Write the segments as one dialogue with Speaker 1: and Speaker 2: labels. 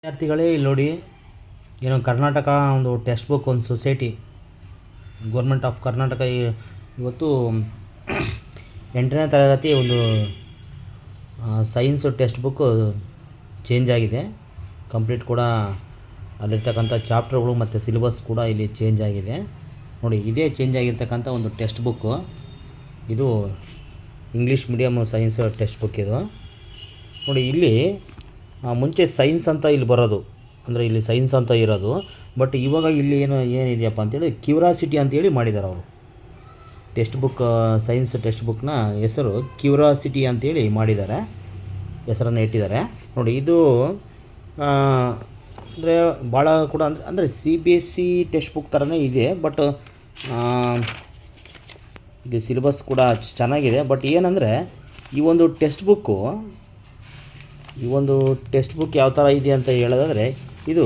Speaker 1: ವಿದ್ಯಾರ್ಥಿಗಳೇ ಇಲ್ಲಿ ನೋಡಿ, ಏನೋ ಕರ್ನಾಟಕ ಒಂದು ಟೆಕ್ಸ್ಟ್ ಬುಕ್, ಒಂದು ಸೊಸೈಟಿ, ಗೌರ್ಮೆಂಟ್ ಆಫ್ ಕರ್ನಾಟಕ ಇವತ್ತು 8ನೇ ತರಗತಿ ಒಂದು ಸೈನ್ಸ್ ಟೆಕ್ಸ್ಟ್ ಬುಕ್ಕು ಚೇಂಜ್ ಆಗಿದೆ. ಕಂಪ್ಲೀಟ್ ಕೂಡ ಅಲ್ಲಿರ್ತಕ್ಕಂಥ ಚಾಪ್ಟರ್ಗಳು ಮತ್ತು ಸಿಲೆಬಸ್ ಕೂಡ ಇಲ್ಲಿ ಚೇಂಜ್ ಆಗಿದೆ. ನೋಡಿ, ಇದೇ ಚೇಂಜ್ ಆಗಿರ್ತಕ್ಕಂಥ ಒಂದು ಟೆಕ್ಸ್ಟ್ ಬುಕ್ಕು. ಇದು English medium science text book ಇದು. ನೋಡಿ, ಇಲ್ಲಿ ಮುಂಚೆ ಸೈನ್ಸ್ ಅಂತ ಇಲ್ಲಿ ಬರೋದು, ಅಂದರೆ ಇಲ್ಲಿ ಸೈನ್ಸ್ ಅಂತ ಇರೋದು. ಬಟ್ ಇವಾಗ ಇಲ್ಲಿ ಏನಿದೆಯಪ್ಪ ಅಂತೇಳಿ ಕ್ಯೂರಾಸಿಟಿ ಅಂತೇಳಿ ಮಾಡಿದ್ದಾರೆ ಅವರು. ಟೆಕ್ಸ್ಟ್ ಬುಕ್, ಸೈನ್ಸ್ ಟೆಕ್ಸ್ಟ್ ಬುಕ್ನ ಹೆಸರು ಕ್ಯೂರಾಸಿಟಿ ಅಂತೇಳಿ ಮಾಡಿದ್ದಾರೆ, ಹೆಸರನ್ನು ಇಟ್ಟಿದ್ದಾರೆ. ನೋಡಿ, ಇದು ಅಂದರೆ ಭಾಳ ಕೂಡ ಅಂದರೆ CBSE ಟೆಕ್ಸ್ಟ್ ಬುಕ್ ಥರನೇ ಇದೆ. ಬಟ್ ಇಲ್ಲಿ ಸಿಲೆಬಸ್ ಕೂಡ ಚೆನ್ನಾಗಿದೆ. ಬಟ್ ಏನಂದರೆ ಈ ಒಂದು ಟೆಕ್ಸ್ಟ್ ಬುಕ್ ಯಾವ ಥರ ಇದೆ ಅಂತ ಹೇಳೋದಾದರೆ, ಇದು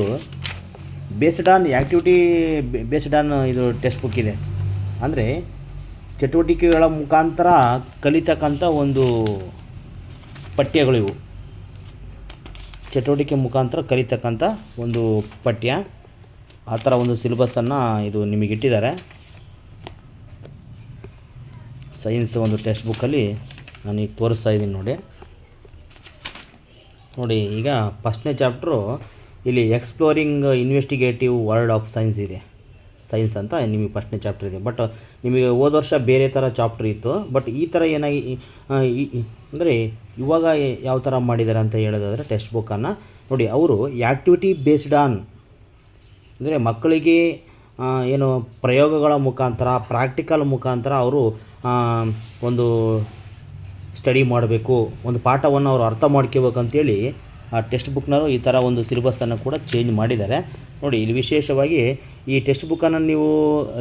Speaker 1: based on activity based on ಇದು ಟೆಕ್ಸ್ಟ್ ಬುಕ್ ಇದೆ. ಅಂದರೆ ಚಟುವಟಿಕೆಗಳ ಮುಖಾಂತರ ಕಲಿತಕ್ಕಂಥ ಒಂದು ಪಠ್ಯಗಳು ಇವು. ಚಟುವಟಿಕೆ ಮುಖಾಂತರ ಕಲಿತಕ್ಕಂಥ ಒಂದು ಪಠ್ಯ, ಆ ಥರ ಒಂದು ಸಿಲೆಬಸ್ಸನ್ನು ಇದು ನಿಮಗಿಟ್ಟಿದ್ದಾರೆ. ಸೈನ್ಸ್ ಒಂದು ಟೆಕ್ಸ್ಟ್ ಬುಕ್ಕಲ್ಲಿ ನಾನು ಈಗ ತೋರಿಸ್ತಾ ಇದ್ದೀನಿ ನೋಡಿ. ಈಗ ಫಸ್ಟ್ನೇ ಚಾಪ್ಟ್ರು ಇಲ್ಲಿ exploring investigative world of science ಇದೆ. ಸೈನ್ಸ್ ಅಂತ ನಿಮಗೆ ಫಸ್ಟ್ನೇ ಚಾಪ್ಟರ್ ಇದೆ. ಬಟ್ ನಿಮಗೆ ಹೋದ ವರ್ಷ ಬೇರೆ ಥರ ಚಾಪ್ಟರ್ ಇತ್ತು. ಬಟ್ ಈ ಥರ ಏನಾಗಿ ಅಂದರೆ ಇವಾಗ ಯಾವ ಥರ ಮಾಡಿದ್ದಾರೆ ಅಂತ ಹೇಳೋದಾದರೆ, ಟೆಕ್ಸ್ಟ್ ಬುಕ್ಕನ್ನು ನೋಡಿ, ಅವರು ಆ್ಯಕ್ಟಿವಿಟಿ ಬೇಸ್ಡ್ ಆನ್, ಅಂದರೆ ಮಕ್ಕಳಿಗೆ ಏನು ಪ್ರಯೋಗಗಳ ಮುಖಾಂತರ, ಪ್ರಾಕ್ಟಿಕಲ್ ಮುಖಾಂತರ ಅವರು ಒಂದು ಸ್ಟಡಿ ಮಾಡಬೇಕು, ಒಂದು ಪಾಠವನ್ನು ಅವರು ಅರ್ಥ ಮಾಡ್ಕೋಬೇಕಂತೇಳಿ ಆ ಟೆಕ್ಸ್ಟ್ ಬುಕ್ನವರು ಈ ಥರ ಒಂದು ಸಿಲೆಬಸ್ಸನ್ನು ಕೂಡ ಚೇಂಜ್ ಮಾಡಿದ್ದಾರೆ. ನೋಡಿ, ಇಲ್ಲಿ ವಿಶೇಷವಾಗಿ ಈ ಟೆಕ್ಸ್ಟ್ ಬುಕ್ಕನ್ನು ನೀವು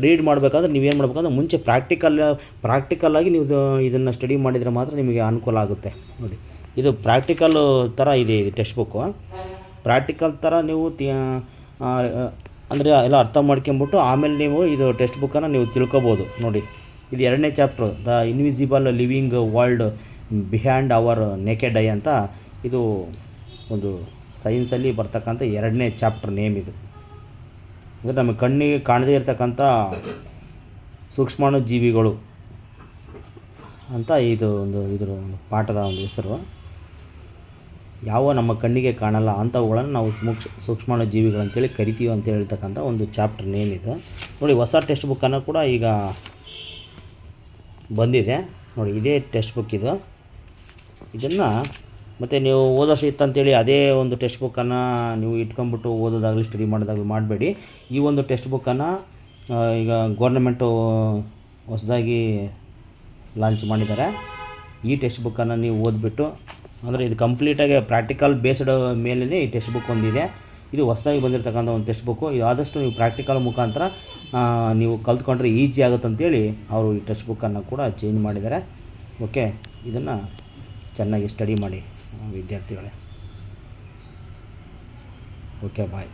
Speaker 1: ರೀಡ್ ಮಾಡಬೇಕಾದ್ರೆ ನೀವೇನು ಮಾಡಬೇಕಂದ್ರೆ ಮುಂಚೆ ಪ್ರಾಕ್ಟಿಕಲ್ಲಾಗಿ ನೀವು ಇದನ್ನು ಸ್ಟಡಿ ಮಾಡಿದರೆ ಮಾತ್ರ ನಿಮಗೆ ಅನುಕೂಲ ಆಗುತ್ತೆ. ನೋಡಿ, ಇದು ಪ್ರಾಕ್ಟಿಕಲ್ ಥರ ಇದೆ ಇದು ಟೆಕ್ಸ್ಟ್ ಬುಕ್ಕು. ಪ್ರಾಕ್ಟಿಕಲ್ ಥರ ನೀವು ಅಂದರೆ ಎಲ್ಲ ಅರ್ಥ ಮಾಡ್ಕೊಂಬಿಟ್ಟು ಆಮೇಲೆ ನೀವು ಇದು ಟೆಕ್ಸ್ಟ್ ಬುಕ್ಕನ್ನು ನೀವು ತಿಳ್ಕೊಬೋದು. ನೋಡಿ, ಇದು 2ನೇ chapter, the invisible living world behind our naked eye ಅಂತ. ಇದು ಒಂದು ಸೈನ್ಸಲ್ಲಿ ಬರ್ತಕ್ಕಂಥ 2ನೇ ಚಾಪ್ಟರ್ ನೇಮ್ ಇದು. ಅಂದರೆ ನಮ್ಮ ಕಣ್ಣಿಗೆ ಕಾಣದೇ ಇರತಕ್ಕಂಥ ಸೂಕ್ಷ್ಮಾಣು ಜೀವಿಗಳು ಅಂತ ಇದರ ಒಂದು ಪಾಠದ ಒಂದು ಹೆಸರು. ಯಾವ ನಮ್ಮ ಕಣ್ಣಿಗೆ ಕಾಣಲ್ಲ ಅಂಥವುಗಳನ್ನು ನಾವು ಸೂಕ್ಷ್ಮಾಣು ಜೀವಿಗಳಂತೇಳಿ ಕರಿತೀವಿ ಅಂತ ಹೇಳ್ತಕ್ಕಂಥ ಒಂದು ಚಾಪ್ಟರ್ ನೇಮ್ ಇದು. ನೋಡಿ, ಹೊಸ ಟೆಕ್ಸ್ಟ್ ಬುಕ್ಕನ್ನು ಕೂಡ ಈಗ ಬಂದಿದೆ. ನೋಡಿ, ಇದೇ ಟೆಕ್ಸ್ಟ್ ಬುಕ್ ಇದು. ಇದನ್ನು ಮತ್ತು ನೀವು ಹೋದ ವರ್ಷ ಇತ್ತಂತೇಳಿ ಅದೇ ಒಂದು ಟೆಕ್ಸ್ಟ್ ಬುಕ್ಕನ್ನು ನೀವು ಇಟ್ಕೊಂಬಿಟ್ಟು ಓದೋದಾಗಲಿ ಸ್ಟಡಿ ಮಾಡೋದಾಗಲಿ ಮಾಡಬೇಡಿ. ಈ ಒಂದು ಟೆಕ್ಸ್ಟ್ ಬುಕ್ಕನ್ನು ಈಗ ಗೌರ್ನಮೆಂಟು ಹೊಸದಾಗಿ ಲಾಂಚ್ ಮಾಡಿದ್ದಾರೆ. ಈ ಟೆಕ್ಸ್ಟ್ ಬುಕ್ಕನ್ನು ನೀವು ಓದಿಬಿಟ್ಟು, ಅಂದರೆ ಇದು ಕಂಪ್ಲೀಟಾಗಿ ಪ್ರಾಕ್ಟಿಕಲ್ ಬೇಸ್ಡ್ ಮೇಲೇ ಈ ಟೆಕ್ಸ್ಟ್ ಬುಕ್ ಒಂದಿದೆ. ಇದು ಹೊಸದಾಗಿ ಬಂದಿರತಕ್ಕಂಥ ಒಂದು ಟೆಕ್ಸ್ಟ್ ಬುಕ್ಕು. ಇದು ಆದಷ್ಟು ನೀವು ಪ್ರಾಕ್ಟಿಕಲ್ ಮುಖಾಂತರ ನೀವು ಕಲ್ತ್ಕೊಂಡ್ರೆ ಈಸಿ ಆಗುತ್ತಂತೇಳಿ ಅವರು ಈ ಟೆಕ್ಸ್ಟ್ ಬುಕ್ಕನ್ನು ಕೂಡ ಚೇಂಜ್ ಮಾಡಿದ್ದಾರೆ. ಓಕೆ, ಇದನ್ನು ಚೆನ್ನಾಗಿ ಸ್ಟಡಿ ಮಾಡಿ ವಿದ್ಯಾರ್ಥಿಗಳೇ. ಓಕೆ, ಬಾಯ್.